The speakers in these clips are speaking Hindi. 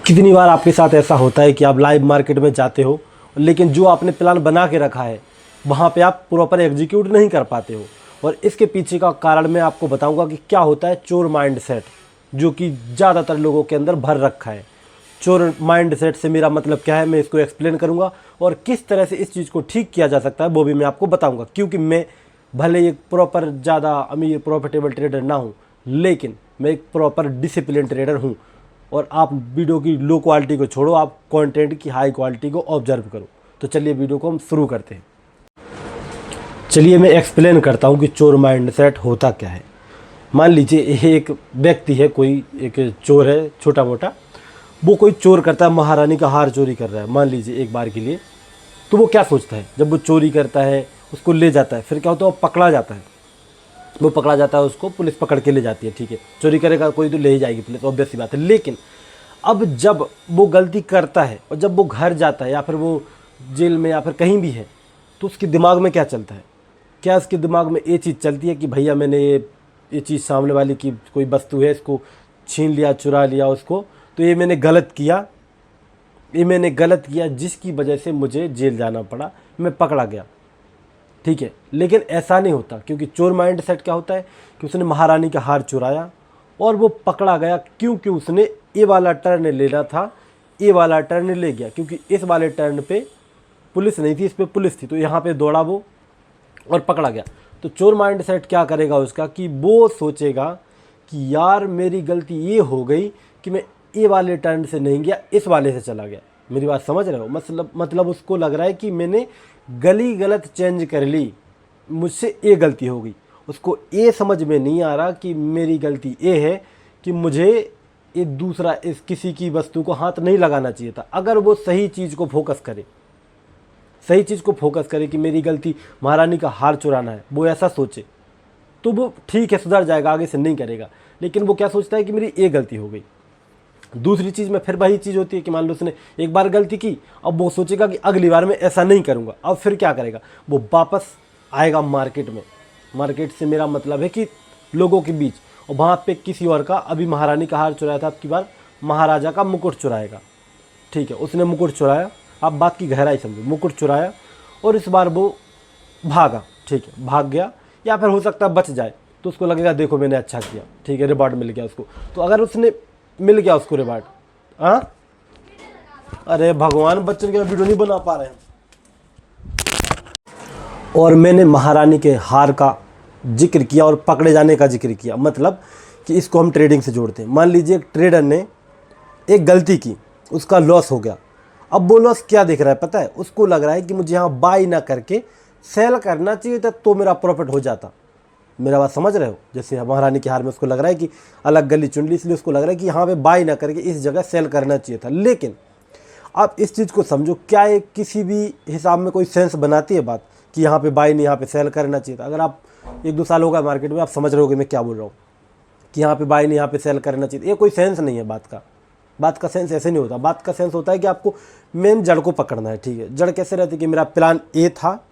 कितनी बार आपके साथ ऐसा होता है कि आप लाइव मार्केट में जाते हो, लेकिन जो आपने प्लान बना के रखा है वहाँ पे आप प्रॉपर एग्जीक्यूट नहीं कर पाते हो। और इसके पीछे का कारण मैं आपको बताऊंगा कि क्या होता है चोर माइंडसेट, जो कि ज़्यादातर लोगों के अंदर भर रखा है। चोर माइंडसेट से मेरा मतलब क्या है, मैं इसको एक्सप्लेन करूंगा और किस तरह से इस चीज़ को ठीक किया जा सकता है वो भी मैं आपको बताऊंगा। क्योंकि मैं भले एक प्रॉपर ज़्यादा अमीर प्रॉफिटेबल ट्रेडर ना हूँ, लेकिन मैं एक प्रॉपर डिसिप्लिन ट्रेडर हूँ। और आप वीडियो की लो क्वालिटी को छोड़ो, आप कंटेंट की हाई क्वालिटी को ऑब्जर्व करो। तो चलिए वीडियो को हम शुरू करते हैं। चलिए मैं एक्सप्लेन करता हूँ कि चोर माइंडसेट होता क्या है। मान लीजिए ये एक व्यक्ति है, कोई एक चोर है छोटा मोटा, वो कोई चोर करता है, महारानी का हार चोरी कर रहा है मान लीजिए एक बार के लिए। तो वो क्या सोचता है, जब वो चोरी करता है उसको ले जाता है, फिर क्या होता है वो पकड़ा जाता है। वो पकड़ा जाता है, उसको पुलिस पकड़ के ले जाती है, ठीक है, चोरी करेगा कोई तो ले ही जाएगी पुलिस, ऑब्वियस सी बात है। लेकिन अब जब वो गलती करता है और जब वो घर जाता है या फिर वो जेल में या फिर कहीं भी है, तो उसके दिमाग में क्या चलता है? क्या उसके दिमाग में ये चीज़ चलती है कि भैया मैंने ये चीज़ सामने वाले की कोई वस्तु है, इसको छीन लिया, चुरा लिया उसको, तो ये मैंने गलत किया, ये मैंने गलत किया जिसकी वजह से मुझे जेल जाना पड़ा, मैं पकड़ा गया, ठीक है। लेकिन ऐसा नहीं होता, क्योंकि चोर माइंड सेट क्या होता है कि उसने महारानी का हार चुराया और वो पकड़ा गया क्योंकि उसने ये वाला टर्न लेना था, ये वाला टर्न ले गया, क्योंकि इस वाले टर्न पे पुलिस नहीं थी, इस पे पुलिस थी, तो यहाँ पे दौड़ा वो और पकड़ा गया। तो चोर माइंड सेट क्या करेगा उसका कि वो सोचेगा कि यार मेरी गलती ये हो गई कि मैं ये वाले टर्न से नहीं गया, इस वाले से चला गया। मेरी बात समझ रहे हो? मतलब उसको लग रहा है कि मैंने गली गलत चेंज कर ली, मुझसे ये गलती हो गई। उसको ये समझ में नहीं आ रहा कि मेरी गलती ये है कि मुझे ये दूसरा इस किसी की वस्तु को हाथ नहीं लगाना चाहिए था। अगर वो सही चीज़ को फोकस करे, सही चीज़ को फोकस करे कि मेरी गलती महारानी का हार चुराना है, वो ऐसा सोचे तो वो ठीक है, सुधर जाएगा, आगे से नहीं करेगा। लेकिन वो क्या सोचता है कि मेरी ये गलती हो गई। दूसरी चीज़ में फिर वही चीज़ होती है कि मान लो उसने एक बार गलती की, अब वो सोचेगा कि अगली बार मैं ऐसा नहीं करूँगा। अब फिर क्या करेगा, वो वापस आएगा मार्केट में। मार्केट से मेरा मतलब है कि लोगों के बीच, और वहाँ पे किसी और का, अभी महारानी का हार चुराया था, अब की बार महाराजा का मुकुट चुराएगा, ठीक है। उसने मुकुट चुराया, आप बात की गहराई समझो, मुकुट चुराया और इस बार वो भागा, ठीक है, भाग गया, या फिर हो सकता है बच जाए, तो उसको लगेगा देखो मैंने अच्छा किया, ठीक है, रिवार्ड मिल गया उसको। तो अगर उसने मिल गया उसको रिवार्ड, हाँ, अरे भगवान बच्चन के वीडियो नहीं बना पा रहे हैं। और मैंने महारानी के हार का जिक्र किया और पकड़े जाने का जिक्र किया, मतलब कि इसको हम ट्रेडिंग से जोड़ते हैं। मान लीजिए एक ट्रेडर ने एक गलती की, उसका लॉस हो गया। अब वो लॉस क्या देख रहा है पता है? उसको लग रहा है कि मुझे यहाँ बाई ना करके सेल करना चाहिए था तो मेरा प्रॉफिट हो जाता। मेरा बात समझ रहे हो? जैसे महारानी के हार में उसको लग रहा है कि अलग गली चुन ली, इसलिए उसको लग रहा है कि यहाँ पे बाई ना करके इस जगह सेल करना चाहिए था। लेकिन आप इस चीज़ को समझो, क्या ये किसी भी हिसाब में कोई सेंस बनाती है बात कि यहाँ पे बाई नहीं, यहाँ पे सेल करना चाहिए था? अगर आप 1-2 साल होगा मार्केट में, आप समझ रहे होगे मैं क्या बोल रहा हूँ कि यहाँ पे बाई नहीं, यहाँ पे सेल करना चाहिए। ये कोई सेंस नहीं है बात का। बात का सेंस ऐसे नहीं होता। बात का सेंस होता है कि आपको मेन जड़ को पकड़ना है, ठीक है। जड़ कैसे रहती है कि मेरा प्लान ए था,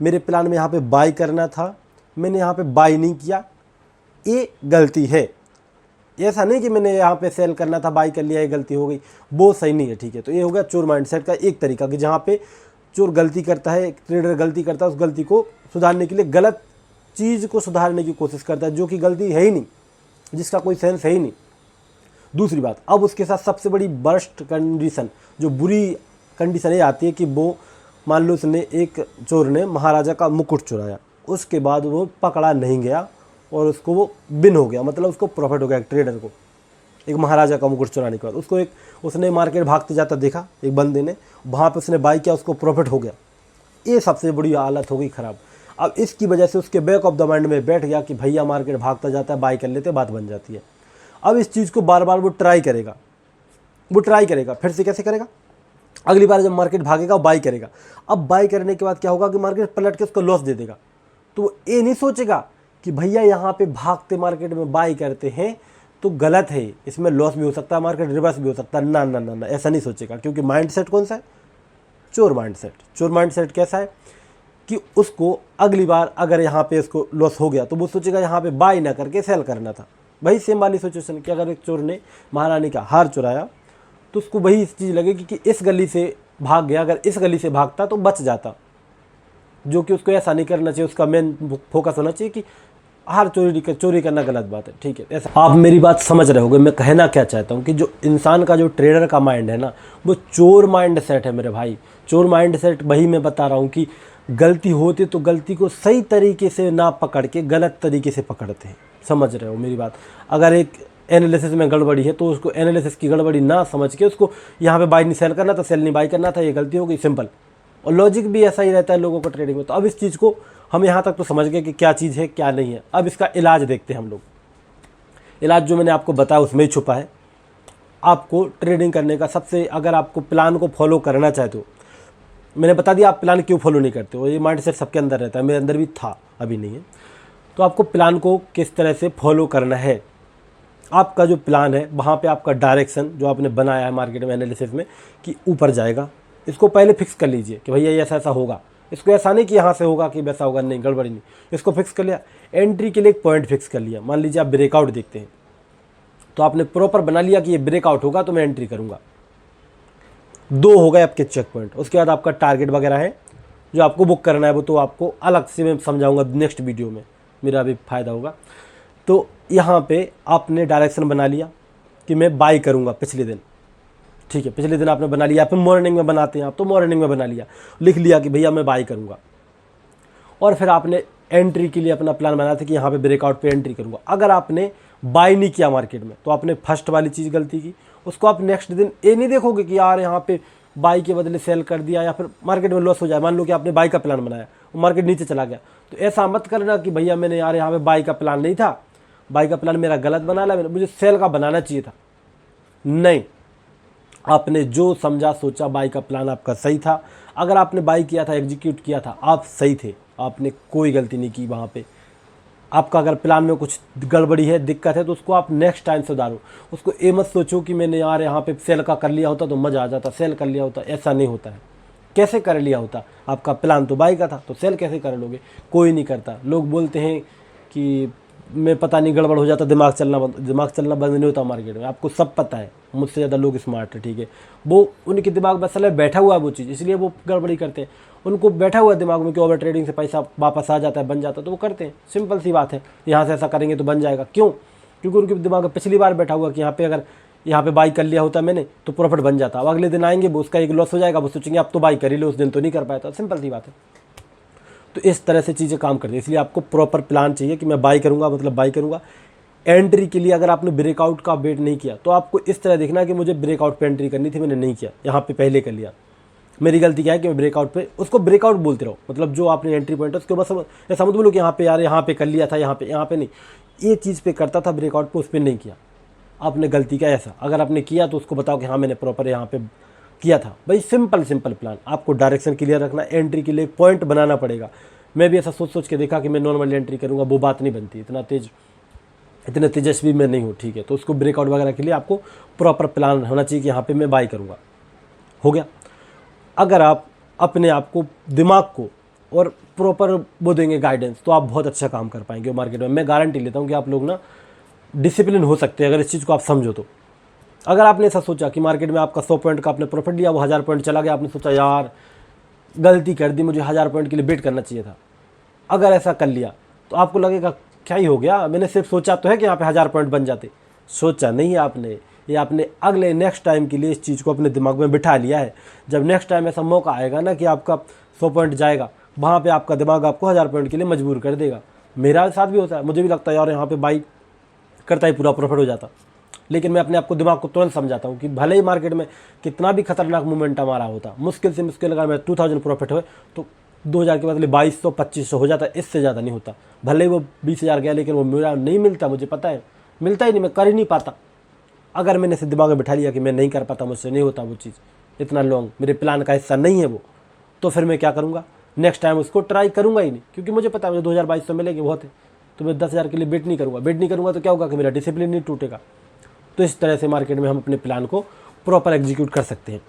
मेरे प्लान में यहाँ पे बाई करना था, मैंने यहाँ पे बाई नहीं किया, ये गलती है। ऐसा नहीं कि मैंने यहाँ पे सेल करना था, बाई कर लिया, ये गलती हो गई, वो सही नहीं है, ठीक है। तो ये हो गया चोर माइंडसेट का एक तरीका कि जहाँ पे चोर गलती करता है, ट्रेडर गलती करता है, उस गलती को सुधारने के लिए गलत चीज़ को सुधारने की कोशिश करता है, जो कि गलती है ही नहीं, जिसका कोई सेंस है ही नहीं। दूसरी बात, अब उसके साथ सबसे बड़ी वर्स्ट कंडीशन, जो बुरी कंडीशन ये आती है कि वो मान लो उसने, एक चोर ने महाराजा का मुकुट चुराया, उसके बाद वो पकड़ा नहीं गया और उसको वो बिन हो गया, मतलब उसको प्रॉफिट हो गया। एक ट्रेडर को एक महाराजा का मुकुट चुराने के बाद उसको उसने मार्केट भागते जाता देखा एक बंदे ने, वहाँ पे उसने बाई किया, उसको प्रॉफिट हो गया। ये सबसे बड़ी हालत हो गई ख़राब। अब इसकी वजह से उसके बैक ऑफ द माइंड में बैठ गया कि भैया मार्केट भागता जाता है, बाई कर लेते, बात बन जाती है। अब इस चीज़ को बार बार वो ट्राई करेगा, फिर से कैसे करेगा? अगली बार जब मार्केट भागेगा वो बाई करेगा। अब बाई करने के बाद क्या होगा कि मार्केट पलट के उसको लॉस दे देगा। तो वो ये नहीं सोचेगा कि भैया यहाँ पे भागते मार्केट में बाई करते हैं तो गलत है, इसमें लॉस भी हो सकता है, मार्केट रिवर्स भी हो सकता है, ना ना ना ना, ऐसा नहीं सोचेगा। क्योंकि माइंडसेट कौन सा है? चोर माइंडसेट। चोर माइंडसेट कैसा है कि उसको अगली बार अगर यहाँ पे उसको लॉस हो गया तो वो सोचेगा यहाँ पे बाई ना करके सेल करना था। वही सेम वाली सिचुएशन कि अगर एक चोर ने महारानी का हार चुराया तो उसको वही चीज़ लगेगी कि इस गली से भाग गया, अगर इस गली से भागता तो बच जाता, जो कि उसको ऐसा नहीं करना चाहिए। उसका मेन फोकस होना चाहिए कि हर चोरी करना गलत बात है, ठीक है। ऐसा आप मेरी बात समझ रहे होगे, मैं कहना क्या चाहता हूँ कि जो इंसान का, जो ट्रेडर का माइंड है ना, वो चोर माइंड सेट है मेरे भाई। चोर माइंड सेट वही मैं बता रहा हूँ कि गलती होती तो गलती को सही तरीके से ना पकड़ के गलत तरीके से पकड़ते हैं, समझ रहे हो मेरी बात। अगर एक एनालिसिस में गड़बड़ी है तो उसको एनालिसिस की गड़बड़ी ना समझ के उसको यहाँ पे बाई नहीं सेल करना था, सेल नहीं बाई करना था, ये गलती हो गई, सिंपल। और लॉजिक भी ऐसा ही रहता है लोगों को ट्रेडिंग में। तो अब इस चीज़ को हम यहाँ तक तो समझ गए कि क्या चीज़ है क्या नहीं है। अब इसका इलाज देखते हैं हम लोग। इलाज जो मैंने आपको बताया उसमें ही छुपा है। आपको ट्रेडिंग करने का सबसे, अगर आपको प्लान को फॉलो करना चाहते हो, मैंने बता दिया आप प्लान क्यों फॉलो नहीं करते हो, ये माइंडसेट सबके अंदर रहता है, मेरे अंदर भी था, अभी नहीं है। तो आपको प्लान को किस तरह से फॉलो करना है, आपका जो प्लान है वहाँ पे आपका डायरेक्शन जो आपने बनाया है मार्केट में एनालिसिस में कि ऊपर जाएगा, इसको पहले फिक्स कर लीजिए कि भैया ये ऐसा ऐसा होगा। इसको ऐसा नहीं कि यहाँ से होगा कि वैसा होगा, नहीं, गड़बड़ी नहीं, इसको फिक्स कर लिया। एंट्री के लिए एक पॉइंट फिक्स कर लिया, मान लीजिए आप ब्रेकआउट देखते हैं तो आपने प्रॉपर बना लिया कि ये ब्रेकआउट होगा तो मैं एंट्री करूँगा। 2 हो गए आपके चेक पॉइंट। उसके बाद आपका टारगेट वगैरह है जो आपको बुक करना है, वो तो आपको अलग से मैं समझाऊंगा नेक्स्ट वीडियो में, मेरा भी फ़ायदा होगा। तो यहाँ पे आपने डायरेक्शन बना लिया कि मैं बाई करूँगा पिछले दिन, ठीक है, पिछले दिन आपने बना लिया, फिर मॉर्निंग में बनाते हैं आप, तो मॉर्निंग में बना लिया, लिख लिया कि भैया मैं बाई करूँगा। और फिर आपने एंट्री के लिए अपना प्लान बनाया था कि यहाँ पे ब्रेकआउट पे एंट्री करूँगा। अगर आपने बाई नहीं किया मार्केट में तो आपने फर्स्ट वाली चीज़ गलती की, उसको आप नेक्स्ट दिन ये नहीं देखोगे कि यार यहाँ पे बाई के बदले सेल कर दिया या फिर मार्केट में लॉस हो जाए। मान लो कि आपने बाई का प्लान बनाया, वो मार्केट नीचे चला गया, तो ऐसा मत करना कि भैया मैंने यार यहाँ पे बाई का प्लान नहीं था, बाई का प्लान मेरा गलत बना लिया, मुझे सेल का बनाना चाहिए था। नहीं, आपने जो समझा सोचा बाई का प्लान आपका सही था। अगर आपने बाई किया था, एग्जीक्यूट किया था, आप सही थे, आपने कोई गलती नहीं की वहाँ पे। आपका अगर प्लान में कुछ गड़बड़ी है, दिक्कत है, तो उसको आप नेक्स्ट टाइम सुधारो। उसको ये मत सोचो कि मैंने यार यहाँ पे सेल का कर लिया होता तो मज़ा आ जाता, सेल कर लिया होता, ऐसा नहीं होता है। कैसे कर लिया होता? आपका प्लान तो बाई का था, तो सेल कैसे कर लोगे? कोई नहीं करता। लोग बोलते हैं कि मैं पता नहीं गड़बड़ हो जाता, दिमाग चलना बंद नहीं होता मार्केट में। आपको सब पता है, मुझसे ज़्यादा लोग स्मार्ट है, ठीक है। वो उनके दिमाग में असल बैठा हुआ है वो चीज़, इसलिए वो गड़बड़ी करते हैं। उनको बैठा हुआ है दिमाग में कि ओवर ट्रेडिंग से पैसा वापस आ जाता है, बन जाता है, तो वो करते हैं। सिंपल सी बात है, यहाँ से ऐसा करेंगे तो बन जाएगा। क्यों? क्योंकि उनके दिमाग में पिछली बार बैठा हुआ कि यहाँ पे अगर यहाँ पे बाई कर लिया होता मैंने तो प्रॉफिट बन जाता। अब अगले दिन आएंगे, वो उसका एक लॉस हो जाएगा, वो सोचेंगे अब तो बाई कर ही लो, उस दिन तो नहीं कर पाया था। सिंपल सी बात है। तो इस तरह से चीज़ें काम करती हैं। इसलिए आपको प्रॉपर प्लान चाहिए कि मैं बाई करूँगा, मतलब बाई करूँगा। एंट्री के लिए अगर आपने ब्रेकआउट का वेट नहीं किया तो आपको इस तरह देखना कि मुझे ब्रेकआउट पे एंट्री करनी थी, मैंने नहीं किया, यहाँ पे पहले कर लिया। मेरी गलती क्या है कि मैं ब्रेकआउट पे, उसको ब्रेकआउट बोलते रहो, मतलब जो आपने एंट्री पॉइंट है उसके बस ऐसा मत बोलो कि यहाँ पे यार यहाँ पे कर लिया था, यहाँ पे नहीं, ये चीज़ पे करता था ब्रेकआउट पे, उस पर नहीं किया। आपने गलती का ऐसा अगर आपने किया तो उसको बताओ कि हाँ मैंने प्रॉपर यहाँ पे किया था। भाई सिंपल प्लान। आपको डायरेक्शन क्लियर रखना, एंट्री के लिए पॉइंट बनाना पड़ेगा। मैं भी ऐसा सोच के देखा कि मैं नॉर्मल एंट्री करूँगा, वो बात नहीं बनती, इतने तेजस्वी मैं नहीं हूँ, ठीक है। तो उसको ब्रेकआउट वगैरह के लिए आपको प्रॉपर प्लान होना चाहिए कि यहाँ पे मैं बाई करूँगा। हो गया। अगर आप अपने आप को, दिमाग को और प्रॉपर वो देंगे गाइडेंस, तो आप बहुत अच्छा काम कर पाएंगे मार्केट में। मैं गारंटी लेता हूँ कि आप लोग ना डिसिप्लिन हो सकते हैं अगर इस चीज़ को आप समझो तो। अगर आपने ऐसा सोचा कि मार्केट में आपका 100 पॉइंट का आपने प्रॉफिट लिया, वो 1000 पॉइंट चला गया, आपने सोचा यार गलती कर दी, मुझे 1000 पॉइंट के लिए वेट करना चाहिए था। अगर ऐसा कर लिया तो आपको लगेगा क्या ही हो गया, मैंने सिर्फ सोचा तो है कि यहाँ पे 1000 पॉइंट बन जाते। सोचा नहीं आपने, ये आपने अगले नेक्स्ट टाइम के लिए इस चीज़ को अपने दिमाग में बिठा लिया है। जब नेक्स्ट टाइम ऐसा मौका आएगा ना कि आपका 100 पॉइंट जाएगा, वहाँ पे आपका दिमाग आपको 1000 पॉइंट के लिए मजबूर कर देगा। मेरा साथ भी होता है, मुझे भी लगता है यार यहाँ पे बाई करता ही पूरा प्रॉफिट हो जाता, लेकिन मैं अपने आप को, दिमाग को तुरंत समझाता हूँ कि भले ही मार्केट में कितना भी खतरनाक मूवमेंट हमारा होता, मुश्किल से मुश्किल अगर मैं 2000 प्रॉफिट हो तो 2000 के बदले 2200 2500 हो जाता, इससे ज़्यादा नहीं होता। भले ही वो 20,000 गया, लेकिन वो मेरा नहीं मिलता, मुझे पता है मिलता ही नहीं, मैं कर ही नहीं पाता। अगर मैंने इसे दिमाग में बिठा लिया कि मैं नहीं कर पाता, मुझसे नहीं होता वो चीज़, इतना लॉन्ग मेरे प्लान का हिस्सा नहीं है वो, तो फिर मैं क्या करूँगा, नेक्स्ट टाइम उसको ट्राई करूँगा ही नहीं, क्योंकि मुझे पता है मुझे 2200 मिलेंगे बहुत है, तो मैं 10,000 के लिए वेट नहीं करूँगा। वेट नहीं करूँगा तो क्या होगा कि मेरा डिसिप्लिन नहीं टूटेगा। तो इस तरह से मार्केट में हम अपने प्लान को प्रॉपर एग्जीक्यूट कर सकते हैं।